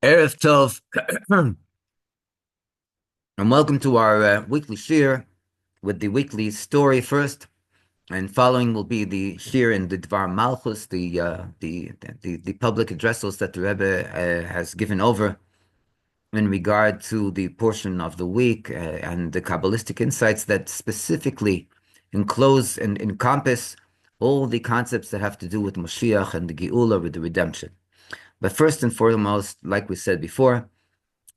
Erev Tov, and welcome to our weekly shir with the weekly story first, and following will be the shir in the Dvar Malchus, the public addresses that the Rebbe has given over in regard to the portion of the week and the Kabbalistic insights that specifically enclose and encompass all the concepts that have to do with Mashiach and the Geula, with the redemption. But first and foremost, like we said before,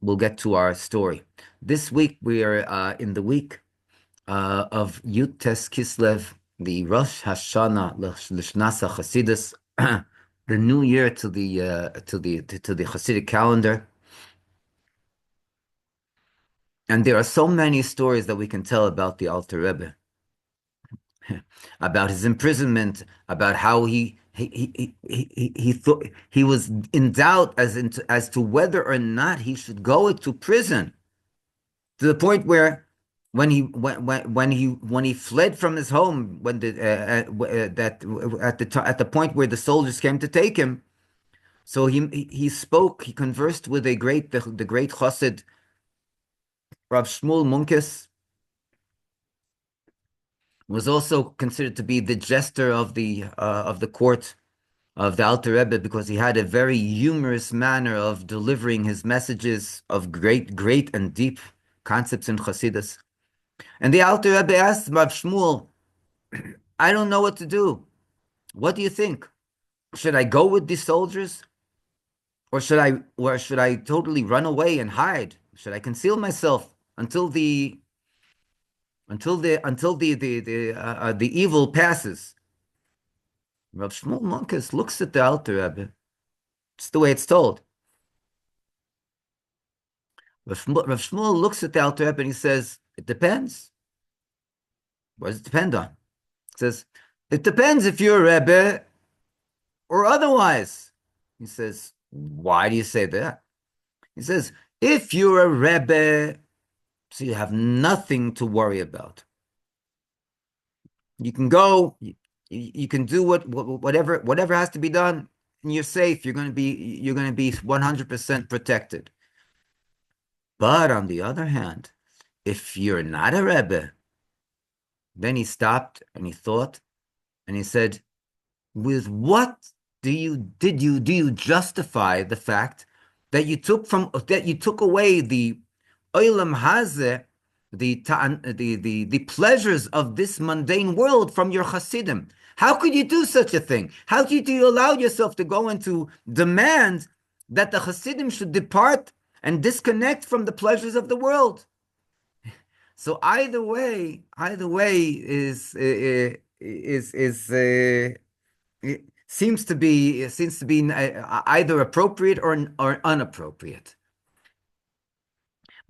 we'll get to our story. This week we are in the week of Yud Tes Kislev, the Rosh Hashanah L'Shnasa Chassidus, the new year to the Chassidic calendar. And there are so many stories that we can tell about the Alter Rebbe, about his imprisonment, about how he thought he was in doubt as to whether or not he should go to prison, to the point where when he fled from his home, when the that at the point where the soldiers came to take him, so he conversed with the great Chassid Rav Shmuel Munkes, was also considered to be the jester of the court of the Alter Rebbe, because he had a very humorous manner of delivering his messages of great and deep concepts in Chassidus. And the Alter Rebbe asked Rav Shmuel, I don't know what to do. What do you think? Should I go with these soldiers? Or should I totally run away and hide? Should I conceal myself until the evil passes? Rav Shmuel Munkes looks at the Alter Rebbe. It's the way it's told. Rav Shmuel looks at the Alter Rebbe and he says, it depends. What does it depend on? It says, it depends if you're a Rebbe or otherwise. He says, why do you say that? He says, if you're a Rebbe, so you have nothing to worry about. You can go, you can do whatever has to be done, and you're safe. You're going to be 100% protected. But on the other hand, if you're not a Rebbe, then he stopped and he thought, and he said, with what do you justify the fact that you took away the olam hazeh, the pleasures of this mundane world from your Hasidim? How could you do such a thing? How could you allow yourself to go into demand that the Hasidim should depart and disconnect from the pleasures of the world? So either way it seems to be either appropriate or unappropriate.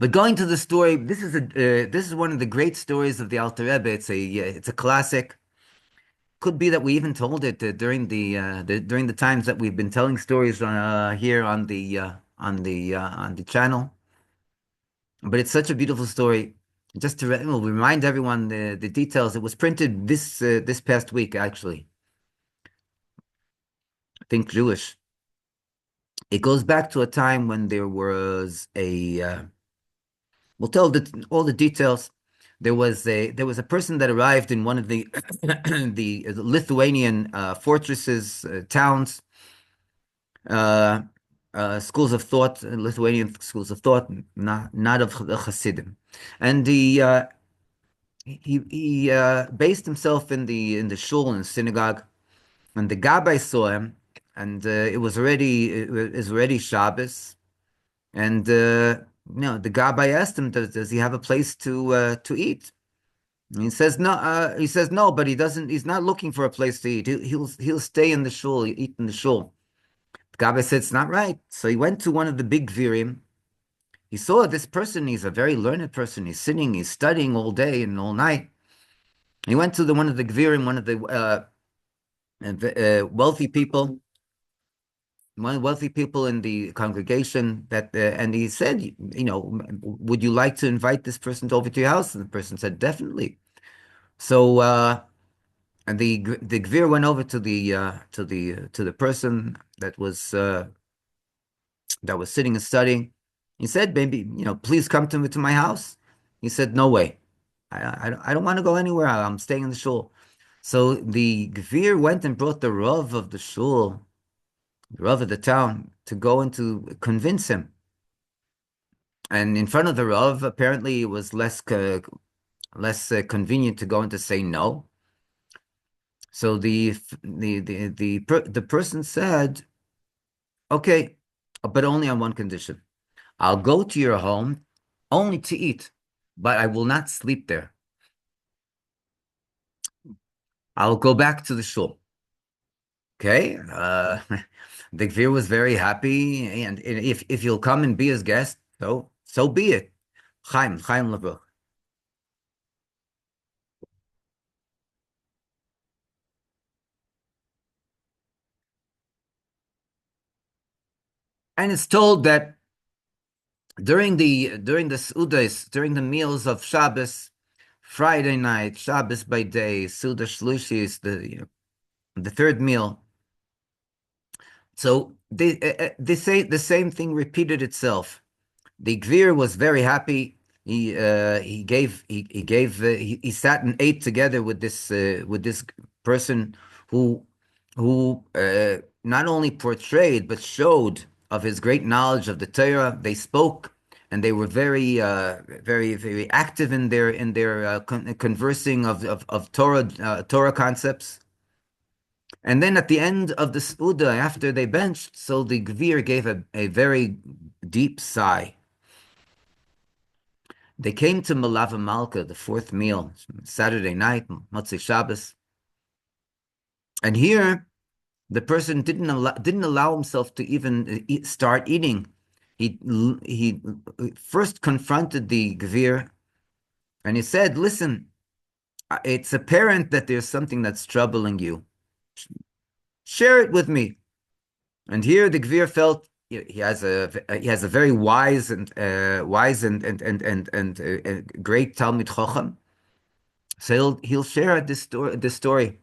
But going to the story, this is one of the great stories of the Alter Rebbe. It's a classic. Could be that we even told it during the times that we've been telling stories here on the channel. But it's such a beautiful story. Just to we'll remind everyone the details. It was printed this past week, actually. I think Jewish. It goes back to a time when there was we'll tell all the details. There was a person that arrived in one of the the Lithuanian fortresses, towns, schools of thought, Lithuanian schools of thought, not of the Hasidim, and he based himself in the shul and synagogue, and the Gabbai saw him, and it was already Shabbos, and the Gabbai asked him, does he have a place to eat? And he says no. He says no, but he doesn't. He's not looking for a place to eat. He'll stay in the shul, eat in the shul. The Gabbai said it's not right. So he went to one of the big Gvirim. He saw this person. He's a very learned person. He's sitting. He's studying all day and all night. He went to one of the Gvirim, one of the wealthy people. One of the wealthy people in the congregation, and he said, would you like to invite this person over to your house? And the person said, definitely. So and the Gvir went over to the person that was that was sitting and studying. He said, maybe, please come to my house. He said, no way. I don't want to go anywhere. I'm staying in the shul. So the Gvir went and brought the Rav of the shul, the Rav of the town, to go and to convince him. And in front of the Rav, apparently it was less convenient to go and to say no. So the person said, okay, but only on one condition. I'll go to your home only to eat, but I will not sleep there. I'll go back to the shul. Okay. The Gvir was very happy, and if you'll come and be his guest, so be it. Chaim Levuch. And it's told that during the Seudas, during the meals of Shabbos, Friday night, Shabbos by day, Seudah Shlushis, the third meal. So they say the same thing repeated itself. The Gvir was very happy. He sat and ate together with this person who not only portrayed but showed of his great knowledge of the Torah. They spoke and they were very active in their conversing of Torah concepts. And then at the end of the Suda, after they benched, so the Gvir gave a very deep sigh. They came to Malava Malka, the fourth meal, Saturday night, Motzei Shabbos. And here, the person didn't allow himself to even start eating. He first confronted the Gvir, and he said, listen, it's apparent that there's something that's troubling you. Share it with me. And here the Gvir felt he has a very wise and great Talmid Chacham. So he'll share this story.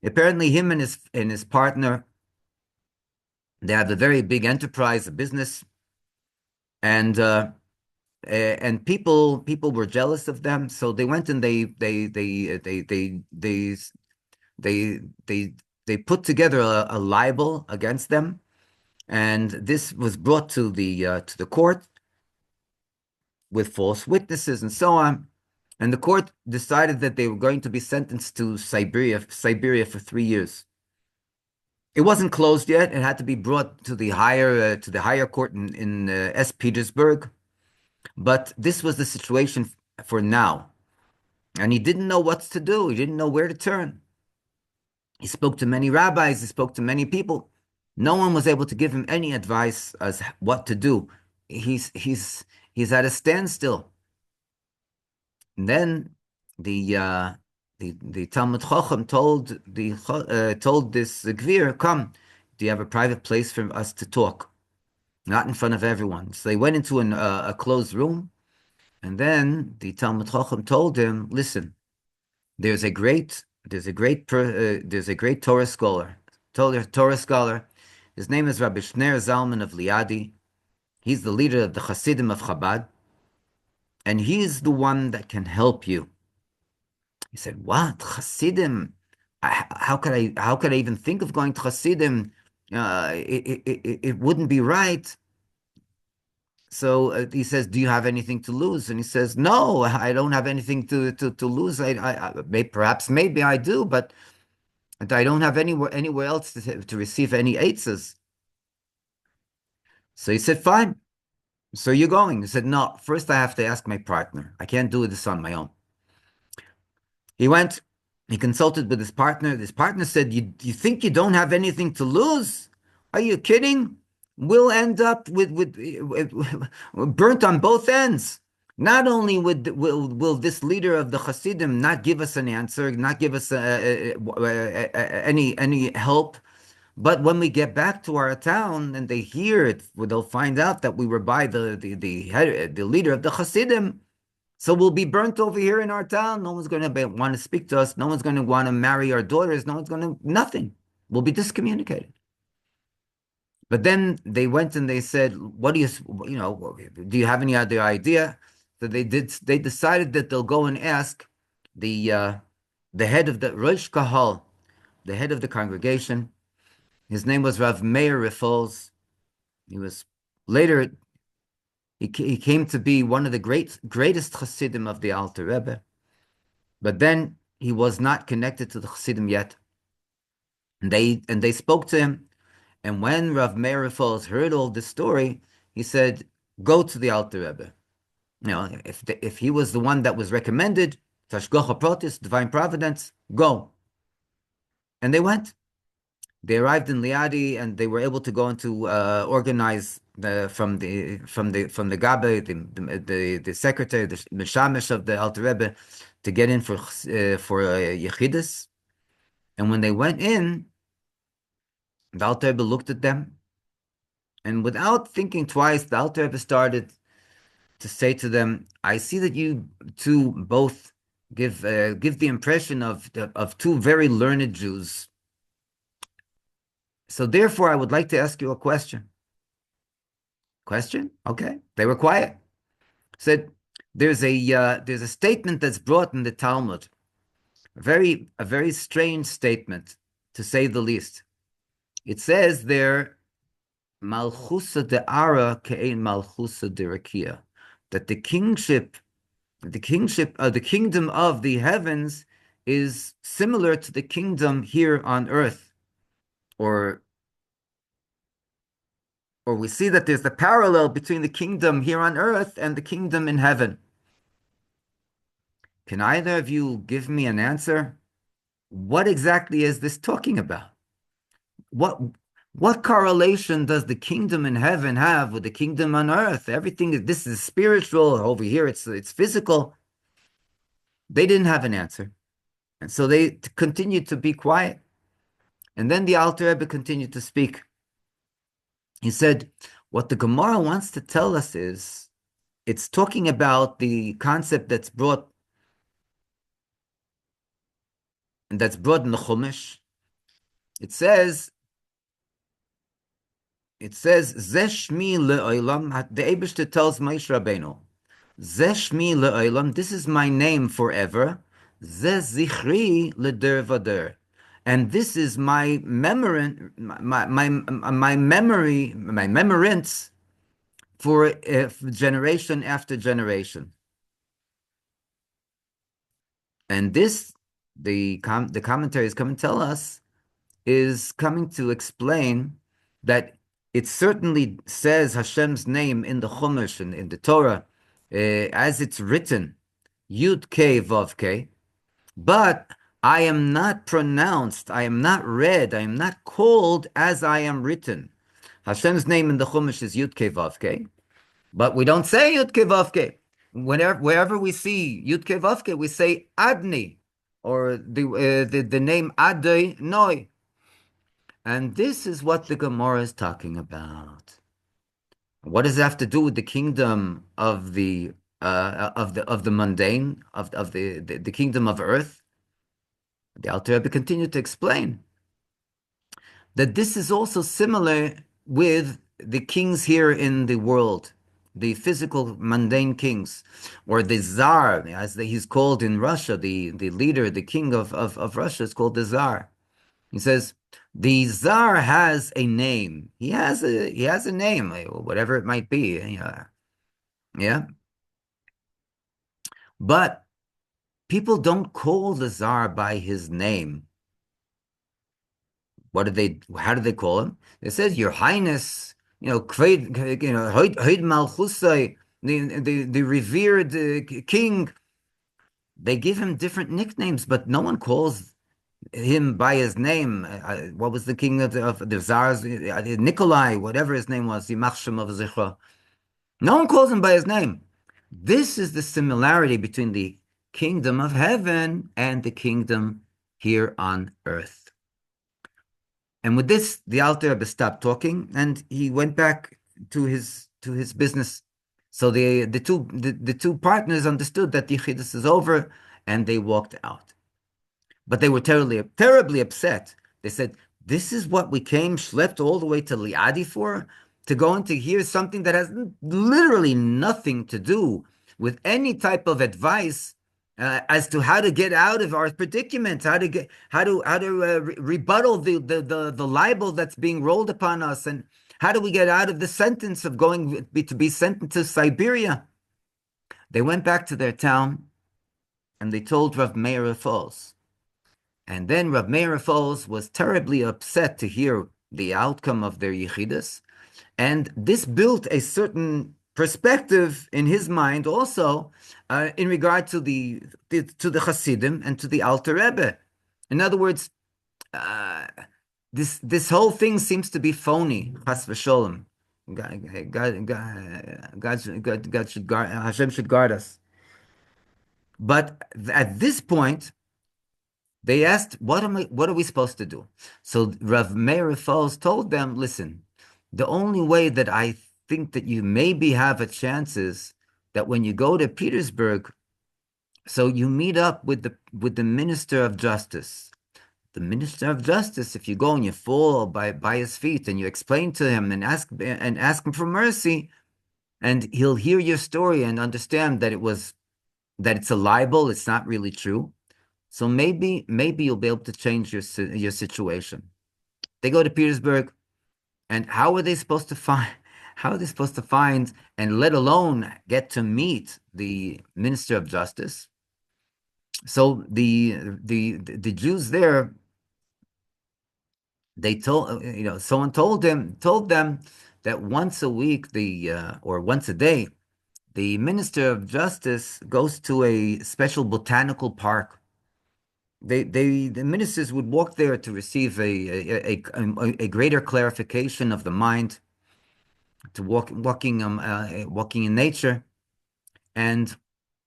Apparently, him and his partner, they have a very big enterprise, a business, and people were jealous of them. So they went and they put together a libel against them. And this was brought to the court with false witnesses and so on. And the court decided that they were going to be sentenced to Siberia for 3 years. It wasn't closed yet. It had to be brought to the higher court in S. Petersburg. But this was the situation for now. And he didn't know what to do. He didn't know where to turn. He spoke to many rabbis. He spoke to many people. No one was able to give him any advice as what to do. He's at a standstill. And then the Talmud Chacham told this Gvir, come, do you have a private place for us to talk? Not in front of everyone. So they went into a closed room, and then the Talmud Chacham told him, listen, there's a great Torah scholar. Torah scholar. His name is Rabbi Shneur Zalman of Liadi. He's the leader of the Chassidim of Chabad, and he's the one that can help you. He said, "What Chassidim? How could I even think of going to Chassidim? It wouldn't be right." So he says, "Do you have anything to lose?" And he says, "No, I don't have anything to lose. Perhaps maybe I do, but I don't have anywhere else to receive any eitzes." So he said, "Fine. So you're going?" He said, "No, first I have to ask my partner. I can't do this on my own." He went, he consulted with his partner. His partner said, you think you don't have anything to lose? Are you kidding? We'll end up with burnt on both ends. Not only will this leader of the Hasidim not give us an answer, not give us any help, but when we get back to our town and they hear it, they'll find out that we were by the leader of the Hasidim. So we'll be burnt over here in our town. No one's going to want to speak to us. No one's going to want to marry our daughters. No one's going to, nothing. We'll be discommunicated. But then they went and they said, "What do do you have any other idea?" So they did. They decided that they'll go and ask the uh, the head of the Rosh Kahal, the head of the congregation. His name was Rav Meir Riffols. He was later he came to be one of the greatest Chassidim of the Alter Rebbe. But then he was not connected to the Chassidim yet. And they spoke to him. And when Rav Meir Riffols heard all this story, he said, "Go to the Alter Rebbe. If he was the one that was recommended, Tashgocha Protis, divine providence, go." And they went. They arrived in Liadi, and they were able to go into organize from the Gabe, the secretary, the Meshamish of the Alter Rebbe, to get in for Yechidus. And when they went in, the Alter Rebbe looked at them, and without thinking twice, the Alter Rebbe started to say to them, "I see that you two both give the impression of two very learned Jews. So therefore, I would like to ask you a question." Question? Okay. They were quiet. Said, there's a statement that's brought in the Talmud, a very strange statement, to say the least. It says there, Malchusa de Ara ke'ein Malchusa de Rakia, that the kingdom of the heavens is similar to the kingdom here on earth, or we see that there's a parallel between the kingdom here on earth and the kingdom in heaven. Can either of you give me an answer? What exactly is this talking about? What correlation does the kingdom in heaven have with the kingdom on earth? This is spiritual. Over here, it's physical. They didn't have an answer. And so they continued to be quiet. And then the Alter Rebbe continued to speak. He said, what the Gemara wants to tell us is, it's talking about the concept that's brought in the Chumash. It says, Zeshmi le'olam, the Eibishter tells Moshe Rabbeinu, Zeshmi le'olam, this is my name forever, Zeh zichri l'der v'der, and this is my memory, my memorance for generation after generation. And this, the commentary is coming to tell us, is coming to explain that it certainly says Hashem's name in the Chumash and in the Torah, as it's written, Yud K Vav K, but I am not pronounced, I am not read, I am not called as I am written. Hashem's name in the Chumash is Yud K Vav K, but we don't say Yud K Vav K. Wherever we see Yud K Vav K, we say Adni, or the name Adai Noi. And this is what the Gemara is talking about. What does it have to do with the kingdom of the mundane, of the kingdom of earth? The Alter Rebbe continued to explain that this is also similar with the kings here in the world, the physical mundane kings, or the Tsar, as he's called in Russia, the leader, the king of Russia is called the Tsar. He says, the Tsar has a name. He has a name, whatever it might be. Yeah. But people don't call the Tsar by his name. How do they call him? It says, Your Highness, Hoid Malchusai, the revered king. They give him different nicknames, but no one calls him by his name. What was the king of the Tsars? Nikolai, whatever his name was, Yimach Shemo V'Zichro. No one calls him by his name. This is the similarity between the kingdom of heaven and the kingdom here on earth. And with this, the Alter Rebbe stopped talking and he went back to his business. So the two partners understood that the Yechidus is over, and they walked out. But they were terribly upset. They said, This is what we came schlepped all the way to Liadi for? To go and to hear something that has literally nothing to do with any type of advice as to how to get out of our predicament, how to rebuttal the libel that's being rolled upon us, and how do we get out of the sentence of to be sent to Siberia? They went back to their town and they told Rav Meir Foz. And then Rav Meir Foz was terribly upset to hear the outcome of their yichidus, and this built a certain perspective in his mind also in regard to the Hasidim and to the Alter Rebbe. In other words, uh, this whole thing seems to be phony. Chas v'sholem. God should guard, Hashem should guard us. But at this point, they asked, what are we supposed to do? So Rav Meir Foz told them, listen, the only way that I think that you maybe have a chance is that when you go to Petersburg, so you meet up with the Minister of Justice. The Minister of Justice, if you go and you fall by his feet and you explain to him and ask him for mercy, and he'll hear your story and understand that it's a libel, it's not really true. So maybe you'll be able to change your situation. They go to Petersburg, and how are they supposed to find? How are they supposed to find, and let alone get to meet the Minister of Justice? So the Jews there, they told someone told them that once a week or once a day, the Minister of Justice goes to a special botanical park. The ministers would walk there to receive a greater clarification of the mind, to walking in nature. And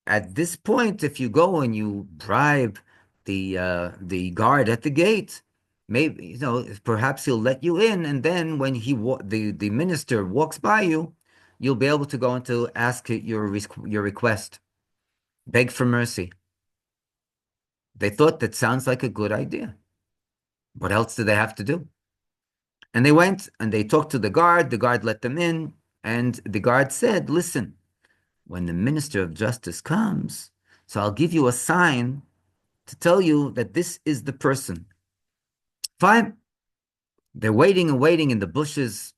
at this point, if you go and you bribe the guard at the gate, maybe perhaps he'll let you in, and then when the minister walks by you, you'll be able to go and to ask your request, beg for mercy. They thought that sounds like a good idea. What else do they have to do? And they went and they talked to the guard let them in, and the guard said, listen, when the Minister of Justice comes, so I'll give you a sign to tell you that this is the person. Fine. They're waiting and waiting in the bushes,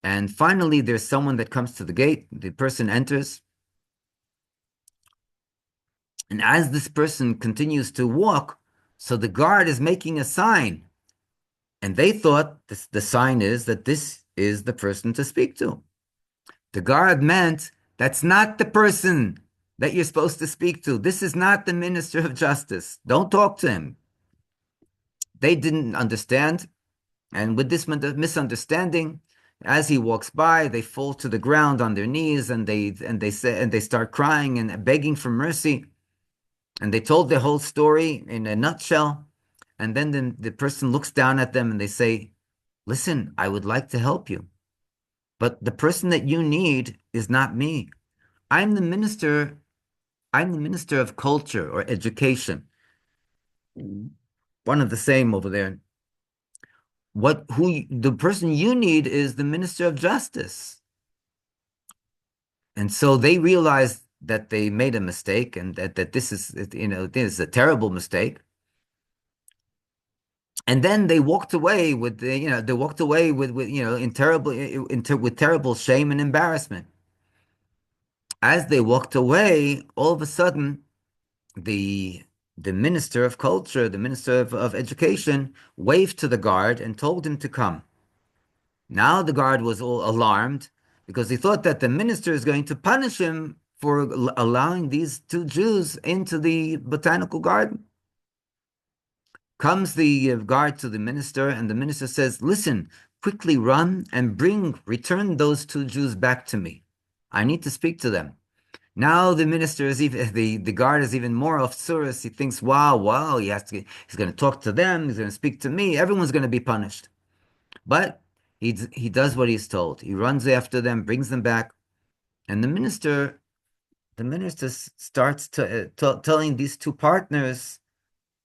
and finally there's someone that comes to the gate. The person enters, and as this person continues to walk, so the guard is making a sign, and they thought the sign is that this is the person to speak to. The guard meant, that's not the person that you're supposed to speak to. This is not the Minister of Justice. Don't talk to him. They didn't understand, and with this misunderstanding, as he walks by, they fall to the ground on their knees, and they start crying and begging for mercy. And they told the whole story in a nutshell. And then the person looks down at them and they say, listen, I would like to help you, but the person that you need is not me. I'm the minister of culture or education. One of the same over there. The person you need is the Minister of Justice. And so they realized that they made a mistake, and that this is a terrible mistake. And then they walked away with terrible shame and embarrassment. As they walked away, all of a sudden, the Minister of Culture, the Minister of Education, waved to the guard and told him to come. Now the guard was all alarmed because he thought that the minister is going to punish him for allowing these two Jews into the botanical garden. Comes the guard to the minister, and the minister says, listen, quickly run and return those two Jews back to me. I need to speak to them. Now the minister the guard is even more ofsurus. He thinks, wow, he's going to talk to them, he's going to speak to me, everyone's going to be punished. But he does what he's told. He runs after them, brings them back, and the minister starts telling these two partners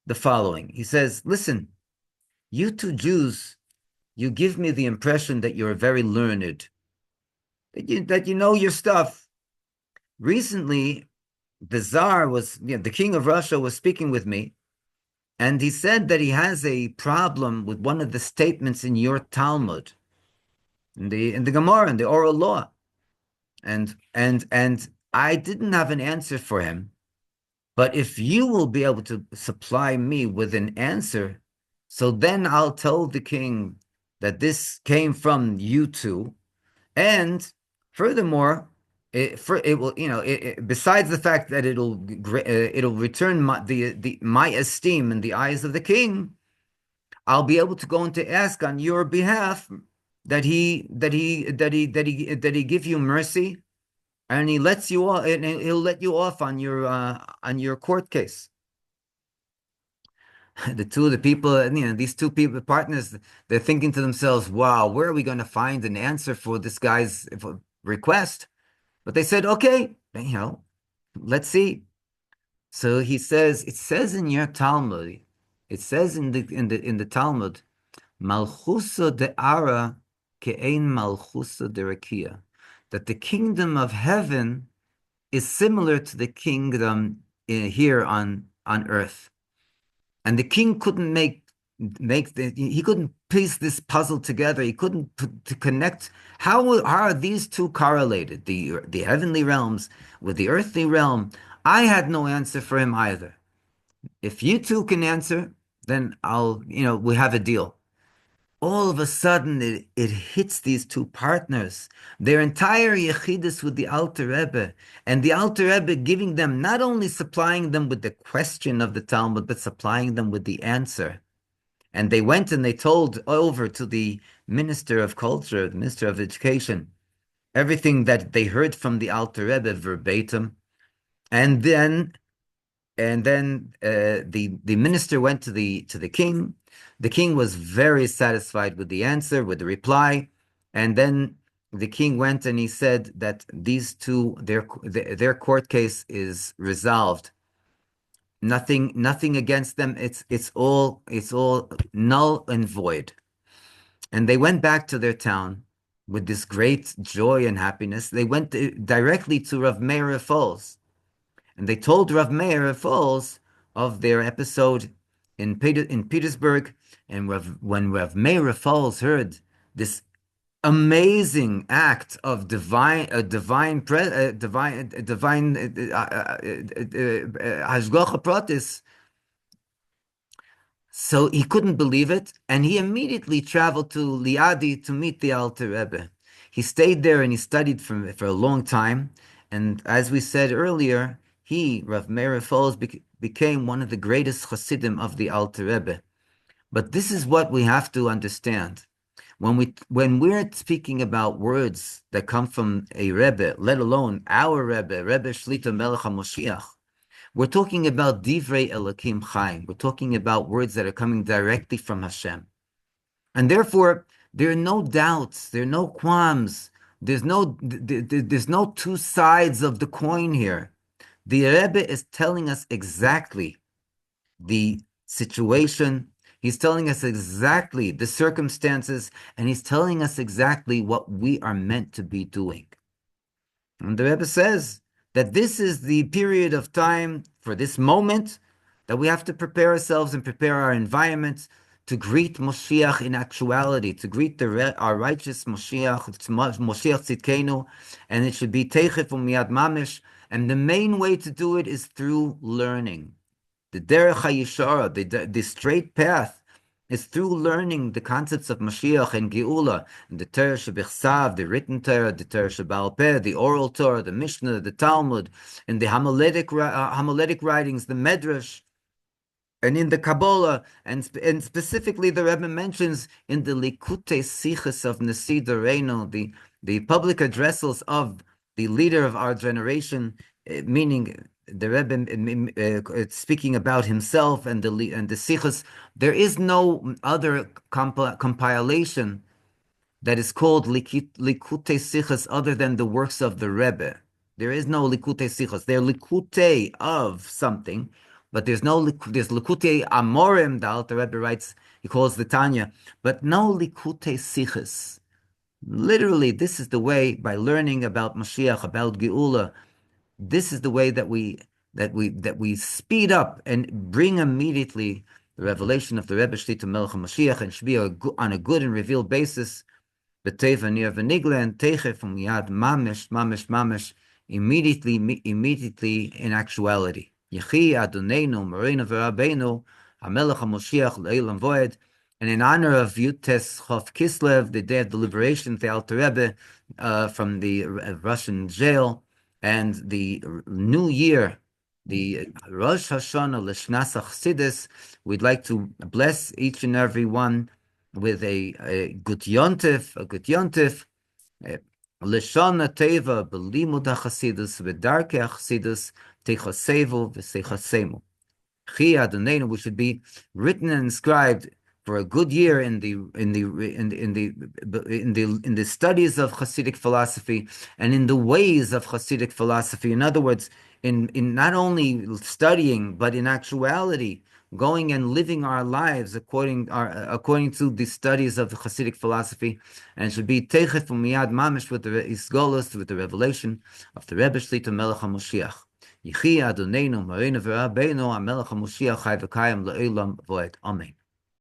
the following. He says, listen, You two Jews, you give me the impression that you're very learned, that you know your stuff. Recently, the Tsar the king of Russia was speaking with me, and he said that he has a problem with one of the statements in your Talmud, in the Gemara, in the oral law. And I didn't have an answer for him. But if you will be able to supply me with an answer, so then I'll tell the king that this came from you two. And furthermore, it will, besides the fact that it'll return my esteem in the eyes of the king, I'll be able to go and to ask on your behalf that he give you mercy, and he lets you off, and he'll let you off on your court case. The people, these two people partners, they're thinking to themselves, "Wow, where are we going to find an answer for this guy's request?" But they said, "Okay, let's see." So he says, it says in your Talmud, it says in the Talmud, Malchusa de Ara ke'ein Malchusa de Rakia, that the kingdom of heaven is similar to the kingdom here on earth. And the king couldn't he couldn't piece this puzzle together. He couldn't to connect. How are these two correlated? The heavenly realms with the earthly realm. I had no answer for him either. If you two can answer, then we have a deal. All of a sudden, it hits these two partners, their entire yechidus with the Alter Rebbe, and the Alter Rebbe giving them, not only supplying them with the question of the Talmud, but supplying them with the answer. And they went and they told over to the Minister of Culture, the Minister of Education, everything that they heard from the Alter Rebbe verbatim. And then the minister went to the king. The king was very satisfied with the answer, with the reply, and then the king went and he said that these two, their court case is resolved. Nothing against them. It's all null and void. And they went back to their town with this great joy and happiness. They went directly to Rav Meir Falls. And they told Rav Meir Falls of their episode in Petersburg. And when Rav Meir Falls heard this amazing act of divine hashgacha pratis, so he couldn't believe it, and he immediately traveled to Liadi to meet the Alter Rebbe. He stayed there and he studied for a long time. And as we said earlier, Rav Meir Falls, became one of the greatest Chassidim of the Alter Rebbe. But this is what we have to understand. When we're speaking about words that come from a Rebbe, let alone our Rebbe Shlita Melech Ha'Moshiach, we're talking about Divrei Elokim Chaim. We're talking about words that are coming directly from Hashem. And therefore, there are no doubts, there are no qualms, there's no two sides of the coin here. The Rebbe is telling us exactly the situation. He's telling us exactly the circumstances, and he's telling us exactly what we are meant to be doing. And the Rebbe says that this is the period of time for this moment that we have to prepare ourselves and prepare our environment to greet Moshiach in actuality, to greet our righteous Moshiach, Moshiach Tzidkenu, and it should be Teichef Umiyad Mamish. And the main way to do it is through learning. The Derech HaYishara, the straight path, is through learning the concepts of Mashiach and Geula, and the Torah Shebichsav, the written Torah, the Torah Sheba'al Peh, the oral Torah, the Mishnah, the Talmud, and the homiletic writings, the Medrash, and in the Kabbalah, and specifically the Rebbe mentions in the Likutei Sichos of Nasi Doreinu, the public addresses of the leader of our generation, meaning the Rebbe speaking about himself and the Sichos. There is no other compilation that is called Likutei Sichos other than the works of the Rebbe. There is no Likutei Sichos. They're Likutei of something, but there's Likutei Amorim, the Alter Rebbe writes, he calls the Tanya, but no Likutei Sichos. Literally, this is the way, by learning about Mashiach, about Geula, this is the way that we speed up and bring immediately the revelation of the Rebbe Shlita Melech Ha'Moshiach, and should be on a good and revealed basis. B'teva nir v'nigla, and techef umiyad mamish, mamish, mamish, immediately in actuality. Yechi Adoneinu, Moreinu v'Rabbeinu, HaMelech HaMoshiach le'elam voed. And in honor of Yutes Chof Kislev, the day of deliberation, the Alter Rebbe from the Russian jail, and the new year, the Rosh Hashanah L'Shnas Chassidus, we'd like to bless each and every one with a good yontif, L'shana teva b'limud HaChassidus v'darkei HaChassidus techasevu v'seichasemu. Chi Adonenu, we should be written and inscribed for a good year in the studies of Chassidic philosophy and in the ways of Chassidic philosophy. In other words, in not only studying, but in actuality, going and living our lives according to the studies of the Chassidic philosophy, and it should be Techef Umiyad Mamish with the Isgolos, with the revelation of the Rebbe Shlita Melech Ha'Moshiach. Yechi Adonenu Moreinu v'Rabbeinu HaMelech HaMoshiach Chai v'Kayim le'elam voed. Amen.